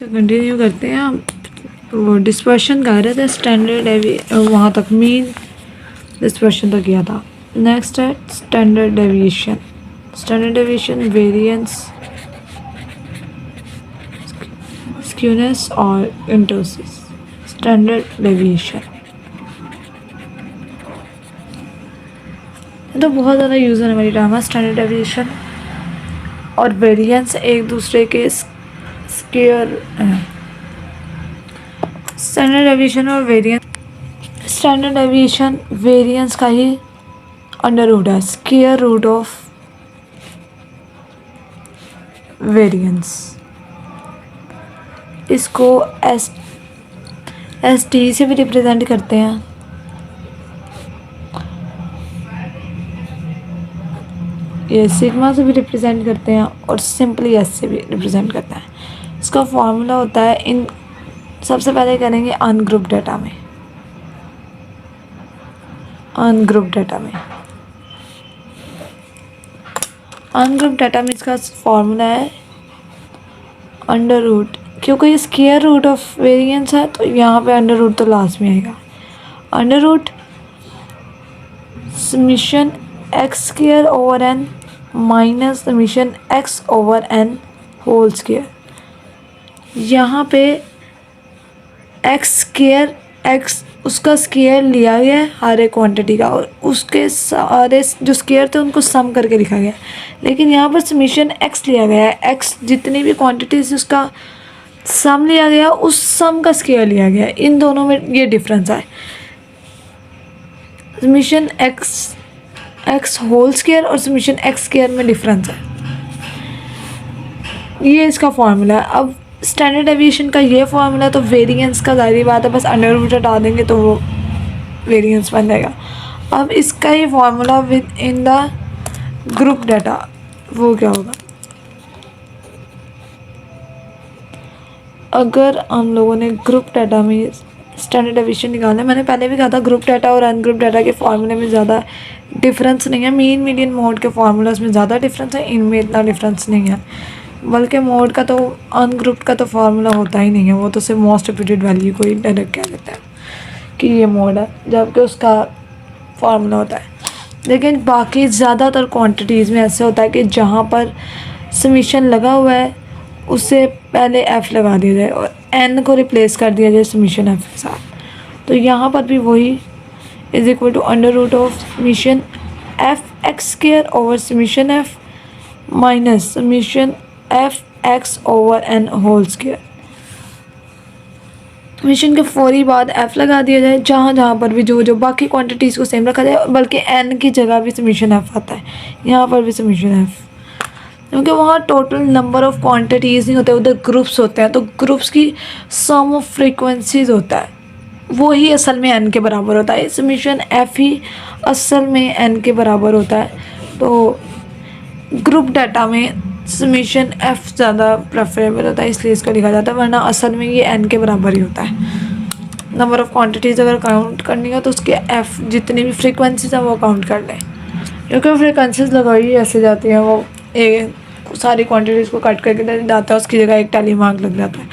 Continue करते हैं हम। वो डिस्पर्शन का रहे थे, स्टैंडर्ड वहाँ तक मीन डिस्पर्शन तक किया था। नेक्स्ट है standard deviation. Standard deviation variance, skewness और इंटरसिस। स्टैंडर्ड डेविएशन तो बहुत ज़्यादा यूज़ होने वाली टर्म है। स्टैंडर्ड डेविएशन और वेरिएंस एक दूसरे के स्क्वायर हैं। स्टैंडर्ड डेविएशन और वेरिएंस, स्टैंडर्ड डेविएशन वेरिएंस का ही अंडर रूट है, स्क्वायर रूट ऑफ वेरिएंस। इसको एस टी से भी रिप्रेजेंट करते हैं, ये सिग्मा से भी रिप्रेजेंट करते हैं और सिंपली एस से भी रिप्रेजेंट करते हैं। इसका फॉर्मूला होता है, इन सबसे पहले करेंगे अनग्रुप डाटा में। अनग्रुप डाटा में इसका फॉर्मूला है अंडर रूट, क्योंकि ये स्क्वायर रूट ऑफ वेरिएंस है तो यहाँ पे अंडर रूट तो लास्ट में आएगा। Under root summation x square over N minus summation x over n whole square. यहाँ पे एक्स स्क्वायर, एक्स उसका स्क्वायर लिया गया है हर एक क्वांटिटी का, और उसके सारे जो स्क्वायर थे उनको सम करके लिखा गया। लेकिन यहाँ पर समीशन एक्स लिया गया है, एक्स जितनी भी क्वांटिटीज उसका सम लिया गया, उस सम का स्क्वायर लिया गया। इन दोनों में ये डिफरेंस है। समीशन एक्स होल स्क्वायर और समीशन एक्स स्क्वायर में डिफरेंस है। ये इसका फॉर्मूला है। अब स्टैंडर्ड डेविएशन का ये फॉर्मूला, तो वेरिएंस का जाहिर बात है बस अंडर रूट हटा देंगे तो वो वेरिएंस बन जाएगा। अब इसका ही formula with in the group data, वो क्या होगा? अगर हम लोगों ने ग्रुप डाटा में स्टैंडर्ड डेविएशन निकालना है, मैंने पहले भी कहा था ग्रुप डाटा और अनग्रुप डाटा के फॉर्मूले में ज़्यादा डिफरेंस नहीं है। मीन मीडियन मोड के फार्मूलाज में ज़्यादा डिफरेंस है, इनमें इतना डिफरेंस नहीं है। बल्कि मोड का तो अनग्रुप का तो फार्मूला होता ही नहीं है, वो तो सिर्फ मोस्ट रिपीटेड वैल्यू को ही डायरेक्ट कह देता है कि ये मोड है, जबकि उसका फार्मूला होता है। लेकिन बाकी ज़्यादातर क्वांटिटीज़ में ऐसे होता है कि जहाँ पर समीशन लगा हुआ है उससे पहले एफ़ लगा दिया जाए और एन को रिप्लेस कर दिया जाए समीशन एफ़ के साथ। तो यहाँ पर भी वही is equal to under root of summation F x square over summation F minus summation F x over n whole square. Summation के फौरी बाद एफ़ लगा दिया जाए, जहाँ पर भी जो बाकी क्वांटिटीज़ को सेम रखा जाए, बल्कि एन की जगह भी समीशन एफ़ आता है, यहाँ पर भी समीशन एफ़, क्योंकि वहाँ टोटल नंबर ऑफ़ क्वांटिटीज़ नहीं होते, उधर ग्रुप्स होते हैं। तो ग्रुप्स की सम ऑफ फ्रीक्वेंसीज होता है, वो ही असल में एन के बराबर होता है। समीशन एफ़ ही असल में एन के बराबर होता है। तो ग्रुप डाटा में समीशन एफ़ ज़्यादा प्रेफरेबल होता है, इसलिए इसको लिखा जाता है, वरना असल में ये एन के बराबर ही होता है। नंबर ऑफ़ क्वांटिटीज़ अगर काउंट करनी हो तो उसके एफ़ जितनी भी फ्रीक्वेंसीज हैं वो काउंट कर लें, क्योंकि फ्रीक्वेंसीज लगाई ऐसे जाती हैं, वो सारी क्वांटिटीज़ को कट करके जाता है, उसकी जगह एक टैली मार्क लग जाता है।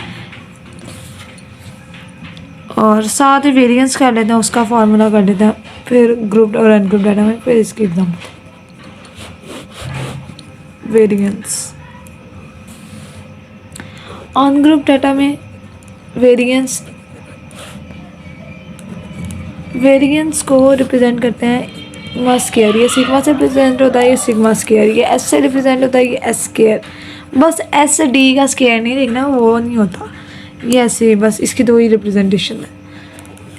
और साथ ही वेरिएंस कर लेते हैं, उसका फार्मूला कर लेते हैं, फिर ग्रुप और अनग्रुप डाटा में फिर इसकी एग्जाम्पल। वेरिएंस अनग्रुप डाटा में वेरिएंस को रिप्रेजेंट करते हैं सिग्मा स्क्वायर। ये सिग्मा से रिप्रेजेंट होता है, ये सिग्मा स्क्वायर। ये एस से रिप्रेजेंट होता है, ये एस स्क्वायर। बस एस डी का स्क्वायर नहीं लिखना, वो नहीं होता, ये ऐसे बस इसकी दो ही रिप्रेजेंटेशन है।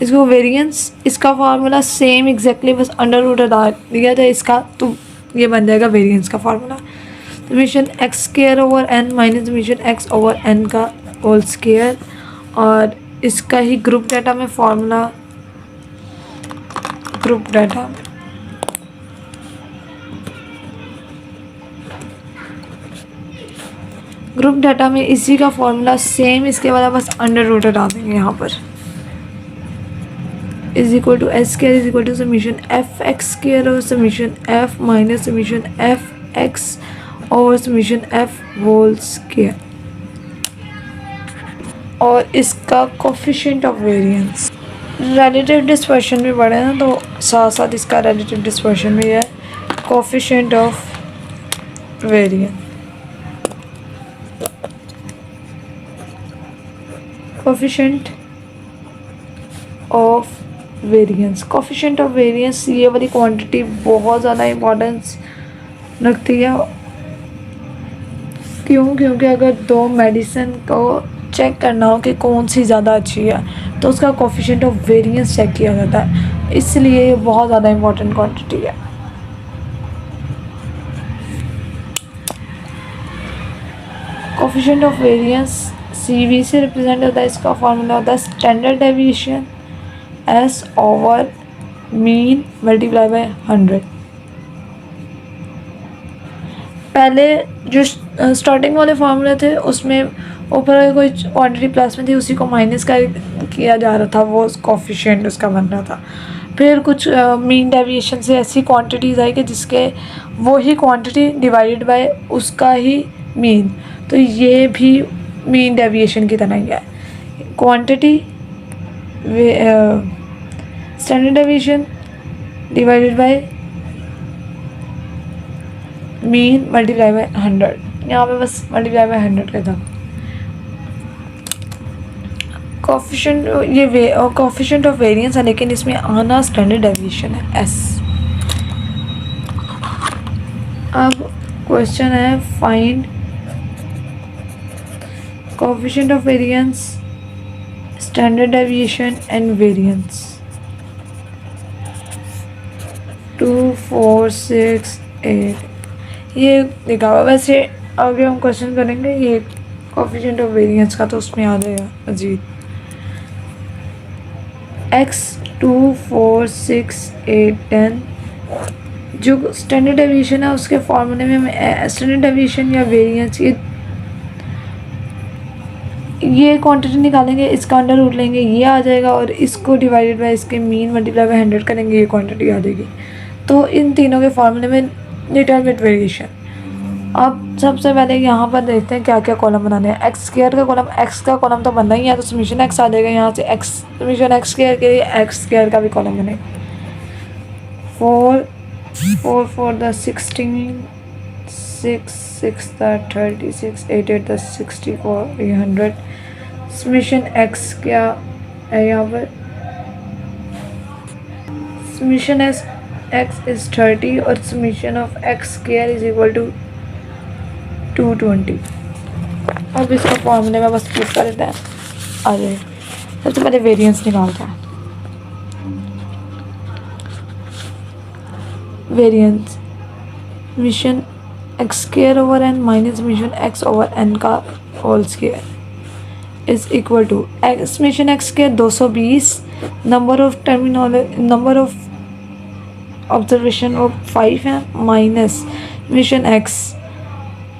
इसको वेरिएंस, इसका फार्मूला सेम एग्जैक्टली, बस अंडर रूट हटा दिया जाए इसका, तो ये बन जाएगा वेरिएंस का formula. Summation x square over N minus summation x over N का होल स्क्वायर। और इसका ही ग्रुप डाटा में फार्मूला, ग्रुप डाटा में इसी का फॉर्मूला सेम, इसके बाद बस अंडर रूट हटा देंगे यहाँ पर। Is equal to S square is equal to summation F x square और summation F minus summation F x और समीशन एफ होल स्क्वायर, और इसका coefficient of variance. Relative dispersion भी पढ़े ना, तो साथ साथ इसका रिलेटिव डिस्पर्शन भी है, coefficient of variance. Coefficient of variance, coefficient of variance, ये वाली क्वांटिटी बहुत ज़्यादा इम्पोर्टेंस रखती है। क्यों? क्योंकि अगर दो मेडिसिन को चेक करना हो कि कौन सी ज़्यादा अच्छी है तो उसका कोफिशिएंट ऑफ वेरिएंस चेक किया जाता है, इसलिए ये बहुत ज़्यादा इम्पोर्टेंट क्वांटिटी है। कोफिशिएंट ऑफ वेरिएंस CV से रिप्रेजेंट होता है, इसका फॉर्मूला होता है standard deviation S over mean multiply by 100। पहले जो स्टार्टिंग वाले फार्मूले थे उसमें ऊपर अगर कोई क्वांटिटी प्लस में थी उसी को माइनस कर किया जा रहा था, वो कोफिशिएंट उसका बन रहा था। फिर कुछ मीन डेविएशन से ऐसी क्वांटिटीज़ आई कि जिसके वो ही क्वांटिटी डिवाइडेड बाय उसका ही मीन, तो ये भी मीन डेविएशन की तरह ही है। Quantity standard deviation divided by mean multiply by 100, यहाँ पे बस मल्टीप्लाई बाय 100 का था। कोफिशिएंट ये कोफिशिएंट ऑफ वेरिएंस है, लेकिन इसमें आना स्टैंडर्ड डेविएशन है S। अब क्वेश्चन है find coefficient of variance, standard deviation and variance. 2 4 6 8 ये लिखा हुआ। वैसे आगे हम क्वेश्चन करेंगे ये कोफिशिएंट ऑफ वेरिएंस का, तो उसमें आ जाएगा मजीद। x 2 4 6 8 10 जो स्टैंडर्ड डेविएशन है उसके फॉर्मूले में हमें स्टैंडर्ड डेविएशन या वेरिएंस ये क्वांटिटी निकालेंगे, इसका अंडर रूट लेंगे, ये आ जाएगा, और इसको डिवाइडेड बाय इसके मीन मल्टीप्लाई बाय 100 करेंगे, ये क्वांटिटी आ जाएगी। तो इन तीनों के फॉर्मूले में लिटिल बिट वेरिएशन। अब सबसे पहले यहाँ पर देखते हैं क्या क्या कॉलम बनाने हैं। एक्स स्क्वायर का कॉलम, एक्स का कॉलम तो बनना ही है, तो समीशन एक्स आ जाएगा। यहाँ से एक्स समीशन एक्स स्क्वायर के लिए एक्स स्क्वायर का भी कॉलम बनेगा। 4 4 4 10 16 6 6 36 8 8 10 64 100। समीशन एक्स क्या है यहाँ पर? समीशन एक्स इज 30 और summation of x square is equal to 220। अब इसका फॉर्मूले में बस क्लिक कर देते हैं, आ जाए। सबसे पहले वेरिएंस निकालते हैं। Variance summation x square over N minus summation x over N का whole square is equal to summation x square 220, number of terminology number of observation वो 5 है, माइनस समीशन एक्स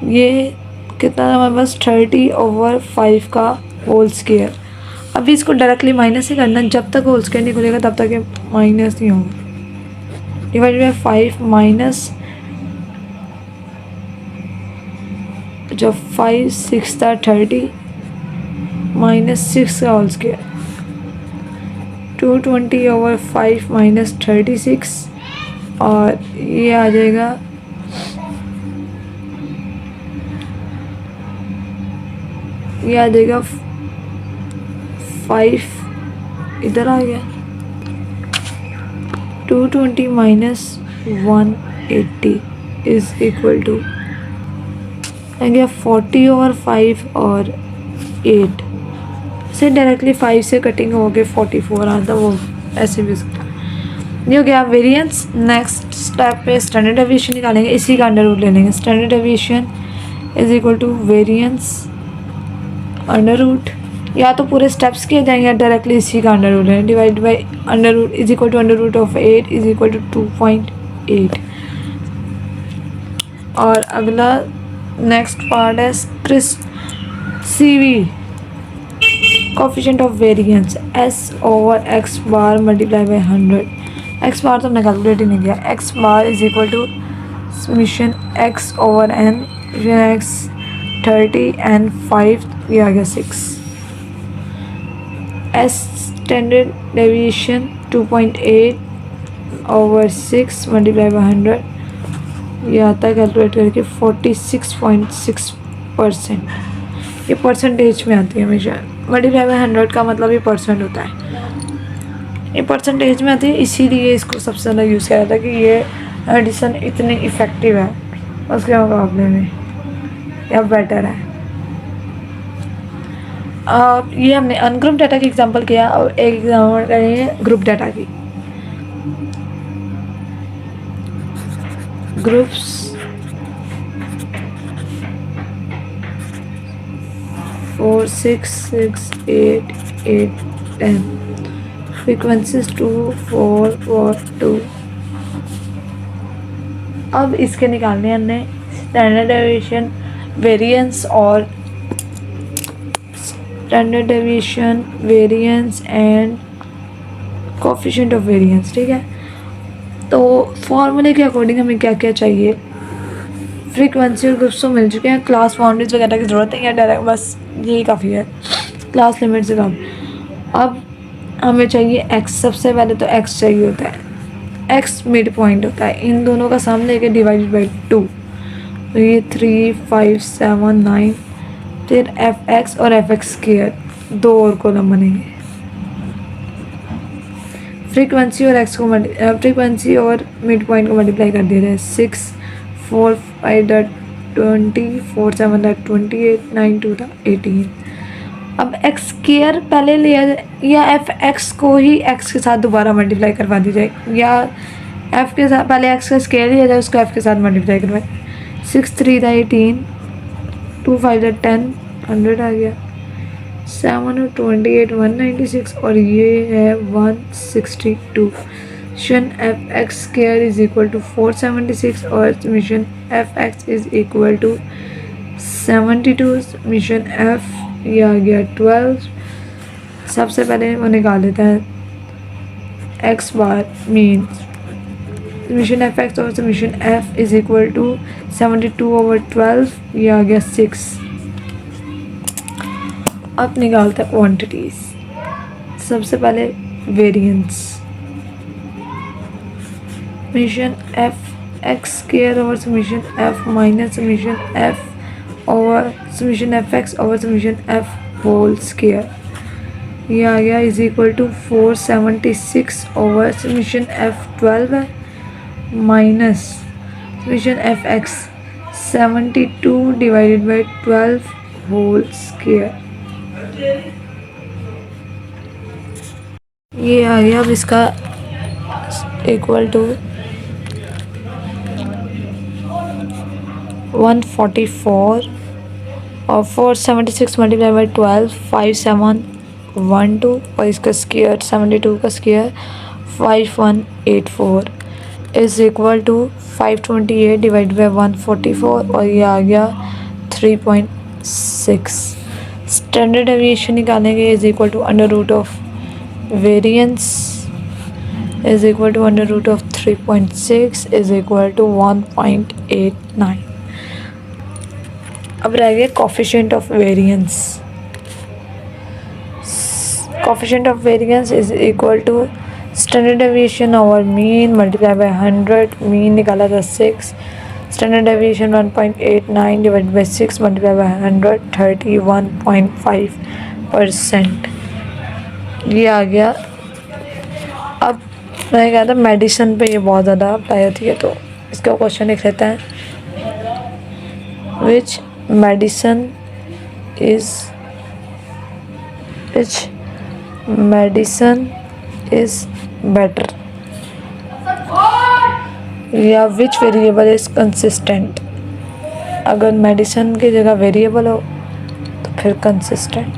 ये कितना है हमारे पास 30 ओवर 5 का होल स्क्वायर। अभी इसको डायरेक्टली माइनस ही करना, जब तक होल स्क्वायर नहीं खुलेगा तब तक ये माइनस नहीं होगा। डिवाइड बाय 5 माइनस जब 5 6 था 30 माइनस 6 का होल स्क्वायर 220 ओवर 5 माइनस 36, और ये आ जाएगा ये आ जाएगा 5 इधर आ गया 220 माइनस 180 इज इक्वल टू आ गया 40 ओवर 5 और 8 से डायरेक्टली 5 से कटिंग हो गए 44 आता, वो ऐसे भी ये हो गया वेरिएंस। नेक्स्ट स्टेप पे स्टैंडर्ड डेविएशन निकालेंगे, इसी का अंडर रूट ले लेंगे। Standard deviation is equal to variance under root, या तो पूरे स्टेप्स किए जाएंगे या डायरेक्टली इसी का अंडर रूट लेंगे। Divide by under root is equal to under root of 8 is equal to 2.8। और अगला नेक्स्ट पार्ट है क्रिस CV coefficient of variance S over X bar multiply by 100, X bar तो हमने कैलकुलेट ही नहीं किया, X bar is equal to summation x over N, X 30 and 5 ये आ गया 6, S standard deviation 2.8 over 6 multiply by 100, ये आता है कैलकुलेट करके 46.6%। ये परसेंटेज में आती है हमेशा, मल्टीप्लाई बाई 100 का मतलब ये परसेंट होता है, ये परसेंटेज में आती है, इसीलिए इसको सबसे ज़्यादा यूज़ किया जाता है कि ये एडिशन इतनी इफ़ेक्टिव है उसके मुकाबले में या बेटर है। ये हमने अनग्रुप डाटा की एग्जांपल किया और एक एग्जांपल करेंगे ग्रुप डाटा की। Groups 4 6 6 8 8 10, frequencies 2 4 4 2। अब इसके निकालने हमने स्टैंडर्ड डेविएशन, वेरिएंस और standard deviation, variance and coefficient of variance. ठीक है, तो फॉर्मूले के अकॉर्डिंग हमें क्या क्या चाहिए, फ्रीक्वेंसी और ग्रुप्स तो मिल चुके हैं, क्लास बाउंड्रीज वगैरह की ज़रूरत है या डायरेक्ट बस यही काफ़ी है, क्लास लिमिट से कम। अब हमें चाहिए एक्स, सबसे पहले तो एक्स चाहिए होता है, एक्स मिड पॉइंट होता है, इन दोनों का सम लेके डिवाइडेड बाई 2, तो ये 3 5 7 9, फिर एफ एक्स और एफ एक्स स्क्वायर, दो और कॉलम बनेंगे। फ्रीक्वेंसी और एक्स को फ्रीक्वेंसी और मिड पॉइंट को मल्टीप्लाई कर दे रहे हैं, 6 4 5 20 4 7 28 9 2 18। अब एक्स स्क्वायर पहले लिया जाए या एफ एक्स को ही एक्स के साथ दोबारा मल्टीप्लाई करवा दी जाए, या एफ के साथ पहले एक्स का स्क्वायर लिया जाए उसको एफ के साथ मल्टीप्लाई करवाए। 6 3 18, 2 5 10, 100 आ गया, 7 और 28 196 और ये है 162। Summation F x square is equal to 476 और summation F x is equal to 72। Summation f ये आ गया 12। सबसे पहले वो निकाल लेते हैं x bar mean summation F x और summation f is equal to 72/12, ये आ गया 6। अब निकालते हैं क्वांटिटीज। सबसे पहले variance, summation F x square over summation F minus summation f over summation F x over summation F whole square, ये आ गया is equal to 476 over summation f 12 है minus summation F x 72 divided by 12 whole square, ये आ गया। अब इसका equal to 144 और 476 मल्टीप्लाई बाई 12 5712 और इसका स्क्वायर 72 का square 5184 is equal to 528 divide by 144 और ये आ गया 3.6। स्टैंडर्ड डेविएशन निकालेंगे is equal to under root of variance is equal to under root of 3.6 is equal to 1.89। अब रह गया coefficient of variance. Coefficient of variance is equal to standard deviation over mean multiply by 100, mean निकाला था 6, standard deviation 1.89 divide by 6 multiply by 100 31.5%, ये आ गया। अब मैंने कहा था मेडिसिन पे ये बहुत ज़्यादा अप्लाई होती है, तो इसका क्वेश्चन लिख लेते हैं, विच मेडिसिन इज़ बेटर, या विच वेरिएबल इज़ कंसिस्टेंट। अगर मेडिसिन की जगह वेरिएबल हो तो फिर कंसिस्टेंट।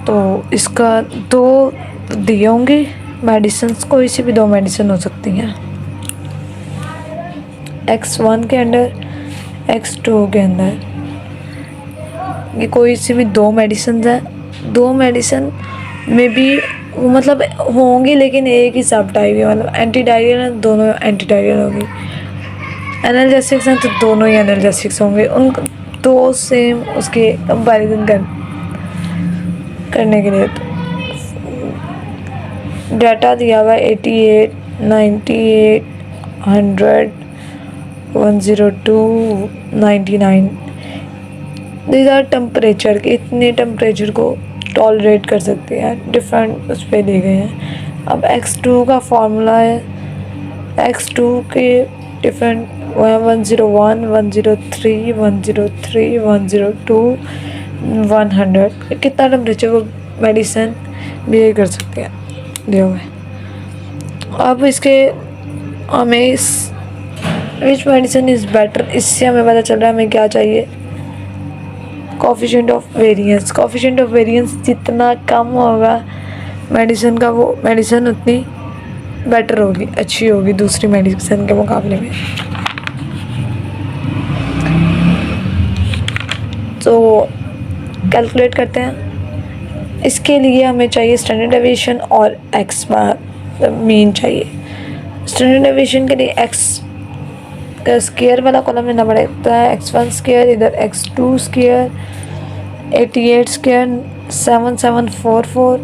तो इसका दो दिए होंगे मेडिसिन्स, कोई सी भी दो मेडिसिन हो सकती हैं। X1 के अंडर x2 के अंदर ये कोई सी भी दो मेडिसिन है, दो मेडिसिन में भी वो मतलब होंगी लेकिन एक ही सब टाइप है, मतलब एंटी डायरियल है, दोनों एंटी डायरियल होंगी। एनाल्जेसिक्स हैं तो दोनों ही एनाल्जेसिक्स होंगे। उन दो सेम उसके कंपैरिजन करने के लिए तो डाटा दिया हुआ है 88, 98, 100, 102, 99। दीज आर टेम्परेचर के, इतने टेम्परेचर को टॉलरेट कर सकते हैं, डिफरेंट उस पर दिए गए हैं। अब x2 का फॉर्मूला है, x2 के डिफरेंट 101, 103, 103, 102, 100 कितना टेम्परेचर वो मेडिसिन बिहेव कर सकते हैं दिया हुआ है। अब इसके हमें इस विच मेडिसिन इज़ बेटर, इससे हमें पता चल रहा है हमें क्या चाहिए, coefficient of variance. Coefficient of variance जितना कम होगा मेडिसिन का, वो मेडिसिन उतनी बेटर होगी, अच्छी होगी दूसरी मेडिसिन के मुकाबले में। तो कैलकुलेट करते हैं। इसके लिए हमें चाहिए स्टैंडर्ड डेविएशन और एक्स बार मीन चाहिए। स्टैंडर्ड डेविएशन के लिए एक्स का स्क्वायर वाला कॉलम लेना पड़ता है, x1 स्क्वायर, इधर x2 स्क्वायर, 88 स्क्वायर, 7744,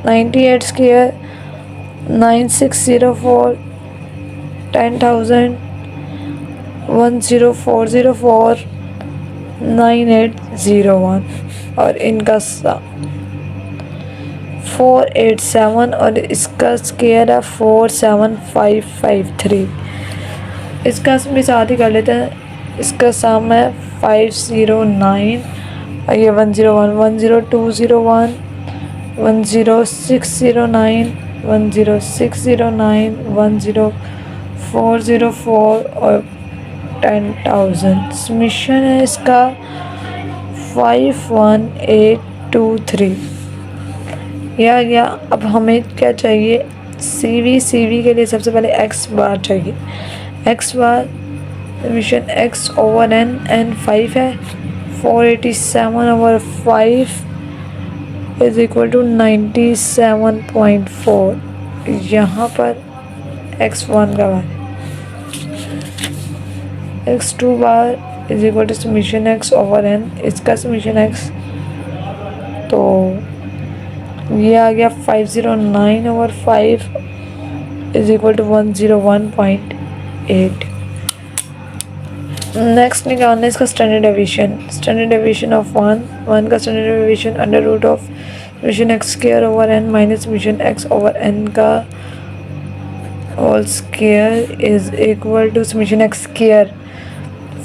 98 स्क्वायर, 9604, 10,000, 10404, 9801 और इनका 487 और इसका स्क्वायर है 47553। इसका भी साथ ही कर लेते हैं। इसका सम है 509 और ये 101, 10201, 10609, 10609, 10404 और 10,000। सबमिशन है इसका 51823 यह आ गया। अब हमें क्या चाहिए, सीवी के लिए सबसे पहले एक्स बार चाहिए। एक्स बार सबमिशन एक्स ओवर एन 5 है, 487/5 इज इक्वल टू 97.4। यहाँ पर x1 का bar, x2 bar is equal to submission x over n, इसका सबमिशन एक्स, तो ये आ गया 509/5 इज इक्वल टू 101.8। नेक्स्ट निकालना है इसका standard deviation. Standard deviation of one का standard deviation under root of submission x square over N minus submission x over N का whole square is equal to submission x square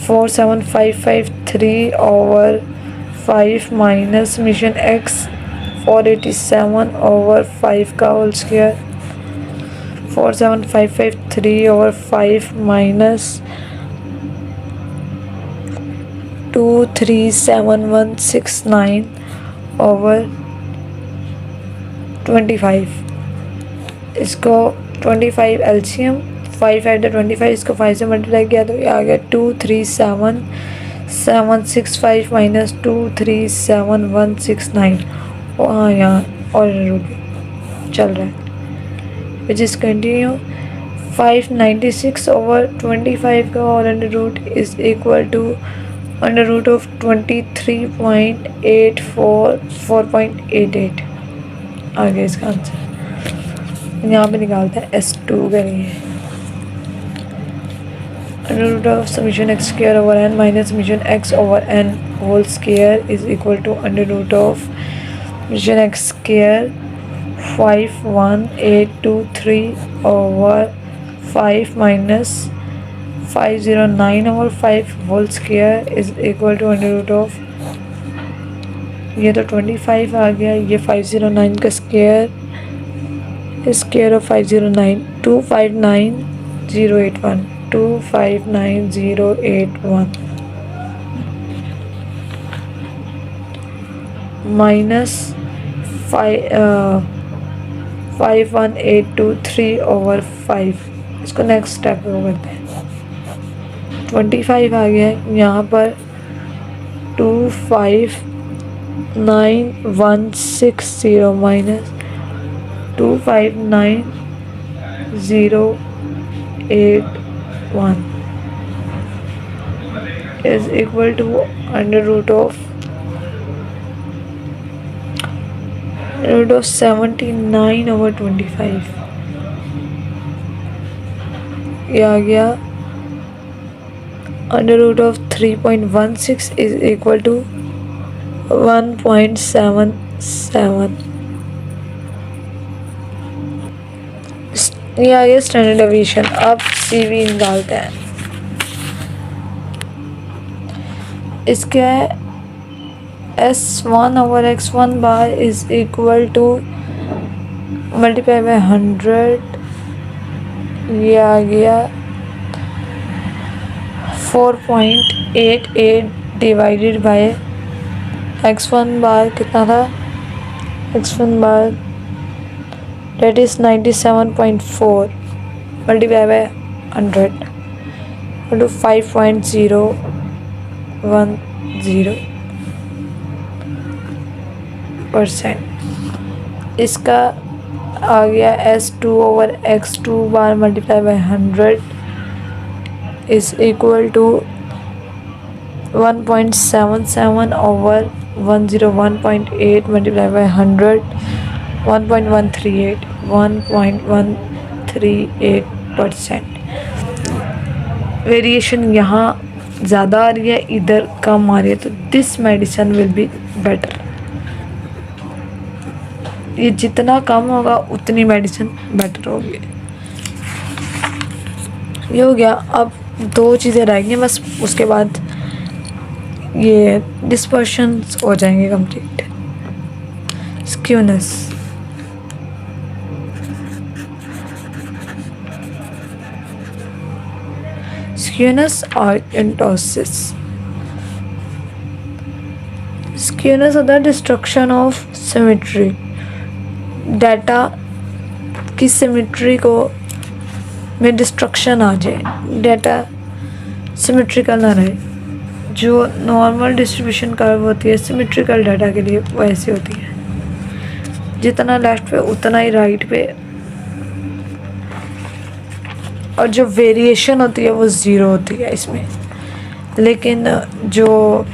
47553/5 minus submission X 487/5 का whole square 47553/5 minus 237169/25। इसको 25 LCM 5 at the 25, इसको 5 से multiply किया तो ये आ गया 237765 माइनस 237169। हाँ यहाँ और रूट चल रहा है विच इज़ कंटिन्यू। 596/25 का और under root is equal to under root of 23.844.88 आगे इसका आंसर। यहाँ पे निकालते हैं S2 के लिए। Under root of submission x square over N minus submission x over n whole square is equal to under root of submission x square 51823/5 minus 509/5 whole square is equal to under root of, ये तो 25 आ गया, ये 509 का square of 509 259081 259081 minus 51823/5। इसको next step में करते हैं। 25 आ गया है। यहाँ पर 259,160 minus 259,081 is equal to under root of 79/25। ये आ गया under root of 3.16 is equal to 1.77। ये आ गया स्टैंडर्ड डेविएशन। अब CV निकालते हैं। इसके S1/x1 bar is equal to multiply by 100। ये आ गया 4.88 डिवाइडेड बाय x1 बार कितना था, x1 bar that is 97.4 multiply by 100 to 5.010%। इसका आ गया S2/x2 bar multiply by 100 is equal to 1.77/101.8 multiply by 100 1.138%। Variation यहाँ ज़्यादा आ रही है, इधर कम आ रही है, तो this medicine will be better. ये जितना कम होगा उतनी मेडिसिन बेटर होगी। ये हो गया। अब 2 चीज़ें रह गई बस, उसके बाद ये डिस्पर्शंस हो जाएंगे कंप्लीट। स्क्यूनेस, स्क्यूनेस और इंटोसिस। स्क्यूनेस और the destruction of symmetry. Data की सिमेट्री को में डिस्ट्रक्शन आ जाए, डाटा सिमेट्रिकल ना रहे। जो नॉर्मल डिस्ट्रीब्यूशन कर्व होती है सिमेट्रिकल डाटा के लिए वो ऐसी होती है, जितना लेफ्ट पे उतना ही राइट पे, और जो वेरिएशन होती है वो ज़ीरो होती है इसमें। लेकिन जो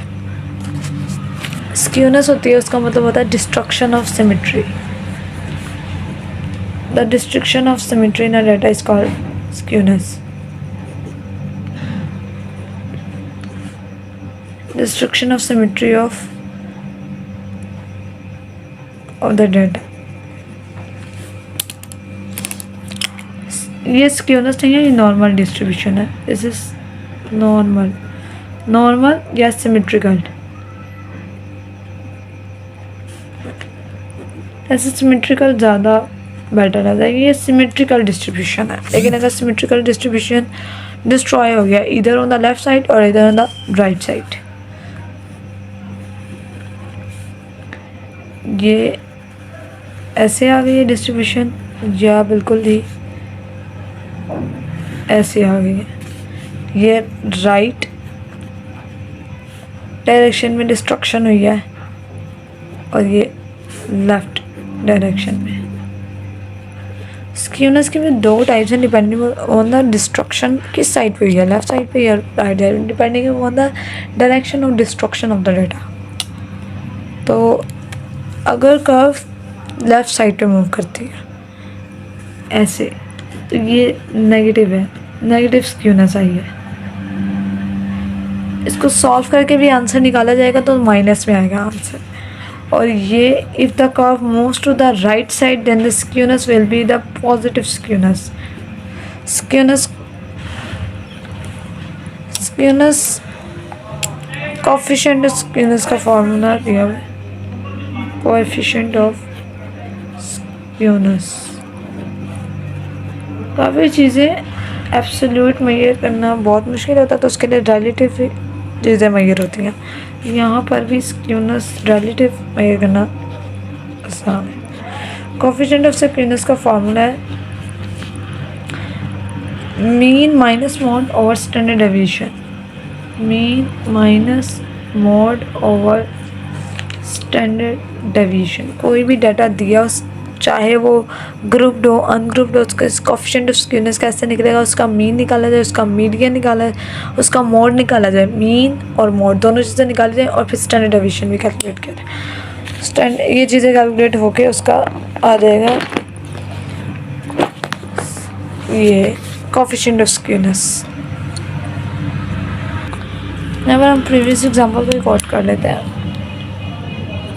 स्क्यूनेस होती है उसका मतलब होता है destruction of symmetry. The destruction of symmetry in a data is called skewness. Destruction of symmetry of the data. ये स्क्यूनेस नहीं है, ये नॉर्मल डिस्ट्रीब्यूशन है। दिस इज नॉर्मल या सिमेट्रिकल। ऐसे सिमेट्रिकल ज़्यादा बेटर है, ये सिमेट्रिकल डिस्ट्रीब्यूशन है। लेकिन अगर सिमेट्रिकल डिस्ट्रीब्यूशन डिस्ट्रॉय हो गया इधर ऑन द लेफ्ट साइड और इधर ऑन द राइट साइड, ये ऐसे आ गई है डिस्ट्रीब्यूशन, या बिल्कुल ही ऐसे आ गई है। ये राइट डायरेक्शन में डिस्ट्रक्शन हुई है और ये लेफ्ट डायरेक्शन में। स्क्यूनेस के में 2 टाइप्स हैं डिपेंडिंग ऑन द डिस्ट्रक्शन किस साइड पे हुई है, लेफ्ट साइड पे या right side, depending on the direction of destruction of the data. तो अगर कर्व लेफ्ट साइड पे मूव करती है ऐसे, तो ये नेगेटिव है, नेगेटिव स्क्यूनेस आई है। इसको सॉल्व करके भी आंसर निकाला जाएगा तो माइनस में आएगा आंसर। और ये if the curve moves to the right side then the skewness will be the positive skewness. Skewness coefficient skewness का फॉर्मूला दिया हुआ है, कोएफिशिएंट ऑफ स्क्यूनेस। काफ़ी चीज़ें एब्सोल्यूट मेजर करना बहुत मुश्किल होता है, तो उसके लिए रिलेटिव चीज़ें मेजर होती हैं। यहाँ पर भी स्क्यूनेस रिलेटिव मेजर करना आसान है। कोएफिशिएंट ऑफ स्क्यूनेस का फॉर्मूला है mean minus mode over standard deviation. Mean minus mode over standard deviation. कोई भी डाटा दिया उस चाहे वो ग्रुप्ड हो अनग्रुप्ड हो, उसका कोएफिशिएंट ऑफ स्क्यूनेस कैसे निकलेगा, उसका मीन निकाला जाए, उसका मीडियन निकाला जाए, उसका मोड निकाला जाए, मीन और मोड दोनों चीज़ें निकाली जाए और फिर स्टैंडर्ड डेविएशन भी कैलकुलेट करें। ये चीज़ें कैलकुलेट होके उसका आ जाएगा ये कोएफिशिएंट ऑफ स्क्यूनेस। यहाँ पर हम प्रीवियस एग्जाम्पल को रिकॉर्ड कर लेते हैं।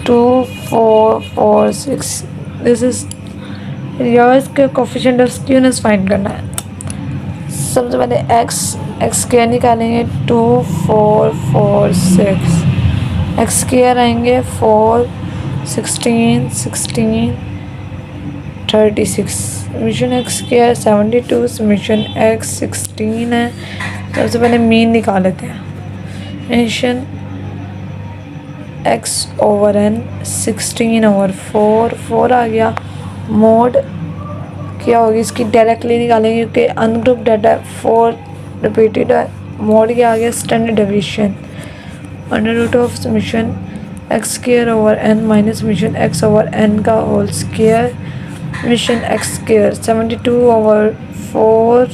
2 4 4 6 दिस इज योर्स के कोएफिशिएंट ऑफ स्क्यूनेस फाइंड करना है। सबसे पहले एक्स स्क्वायर निकालेंगे 2 4 4 6, एक्स स्क्वायर आएंगे 4 16 16 36, summation x square 72, summation x 16 है। सबसे पहले मीन निकाल लेते हैं। Summation x over n 16 over 4 आ गया। मोड क्या होगी इसकी डायरेक्टली निकालेंगे क्योंकि अनग्रुप डाटा 4 रिपीटेड है। मोड क्या आ गया standard deviation under root of summation x square over n minus summation x over n का whole square, summation x square 72 over 4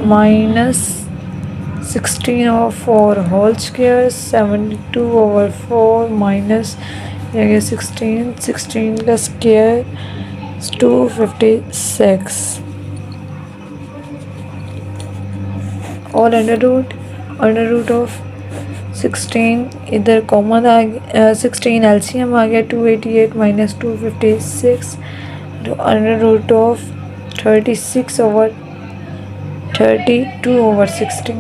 minus 16 over 4 whole square, 72 over 4 minus 16 का square is 256 और under root of 16 इधर common आ गया, 16 LCM आ गया 288 minus 256 under root of 36 over 32 over 16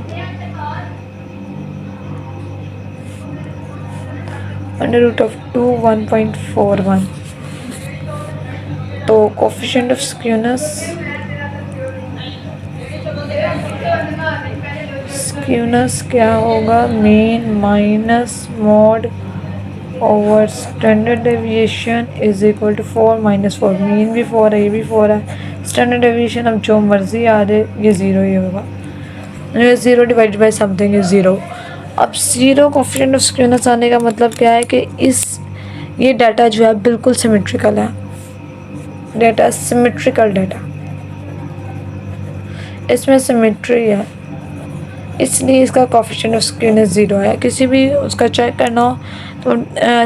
under root of 2 1.41। तो coefficient of skewness क्या होगा, mean minus mode over standard deviation is equal to 4 minus 4। Mean भी 4 है, ये भी 4 है। स्टैंडर्ड डेविएशन अब जो मर्जी आ जाए ये 0 ही होगा। 0 डिवाइडेड बाई समथिंग इज 0। अब 0 कोएफिशिएंट ऑफ स्क्यूनेस आने का मतलब क्या है कि ये डाटा जो है बिल्कुल सिमेट्रिकल है। डाटा सिमेट्रिकल डाटा, इसमें सिमेट्री है, इसलिए इसका कोएफिशिएंट ऑफ स्क्यूनेस 0 है। किसी भी उसका चेक करना हो तो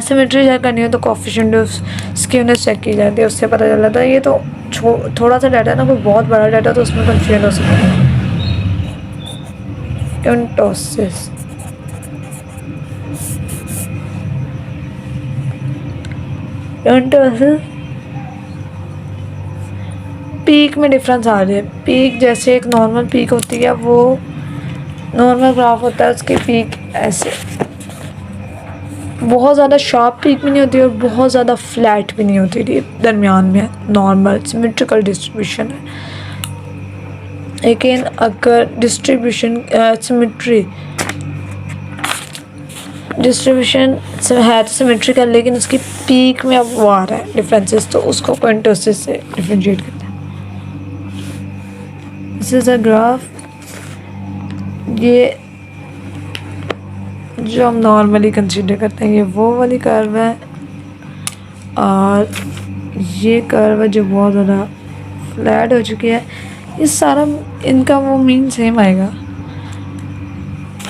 सिमेट्री चेक करनी हो तो कोएफिशिएंट ऑफ स्क्यूनेस चेक की जाती है, उससे पता चल जाता है। ये तो थोड़ा सा डाटा है ना, कोई बहुत बड़ा डाटा तो उसमें कन्फ्यूजन हो सकता है। कंटोसिस पीक में डिफरेंस आ रही है। पीक जैसे एक नॉर्मल पीक होती है, वो नॉर्मल ग्राफ होता है, उसकी पीक ऐसे बहुत ज़्यादा शार्प पीक भी नहीं होती और बहुत ज़्यादा फ्लैट भी नहीं होती, दरमियान में नॉर्मल सिमेट्रिकल डिस्ट्रीब्यूशन है। लेकिन अगर डिस्ट्रीब्यूशन है तो सिमेट्रिकल, लेकिन उसकी पीक में अब वो आ रहा है डिफरेंसेस, तो उसको कंटोसिस से डिफरेंशिएट करते हैं। दिस इज अ ग्राफ, ये जो हम नॉर्मली कंसीडर करते हैं ये वो वाली कर्व है, और ये कर्व है जो बहुत ज़्यादा फ्लैट हो चुकी है। ये सारा इनका वो मीन सेम आएगा,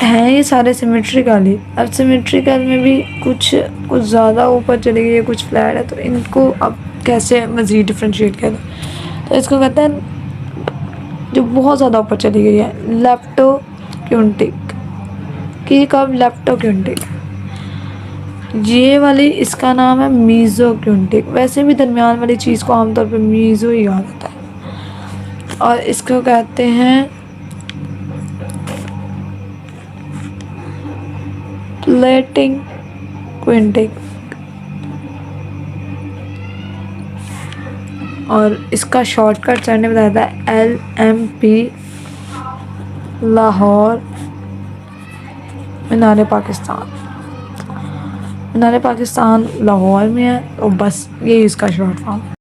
हैं ये सारे सिमेट्रिकल ही। अब सिमेट्रिकल में भी कुछ ज़्यादा ऊपर चली गई है, कुछ फ्लैट है, तो इनको अब कैसे मज़ीद डिफ्रेंशिएट करें, तो इसको कहते हैं जो बहुत ज़्यादा ऊपर चली गई है लेप्टोक्यूंटिक की। कब लेप्टोक्यूंटिक, ये वाली इसका नाम है मीज़ोक्यूंटिक। वैसे भी दरमियान वाली चीज़ को आमतौर पर मीज़ो ही कहा जाता है, और इसको कहते हैं प्लेटिंग क्विंटिक, और इसका शॉर्टकट सर ने बताया था LMP, लाहौर, मीनार पाकिस्तान। मीनार पाकिस्तान लाहौर में है, तो बस यही इसका शॉर्ट फॉर्म।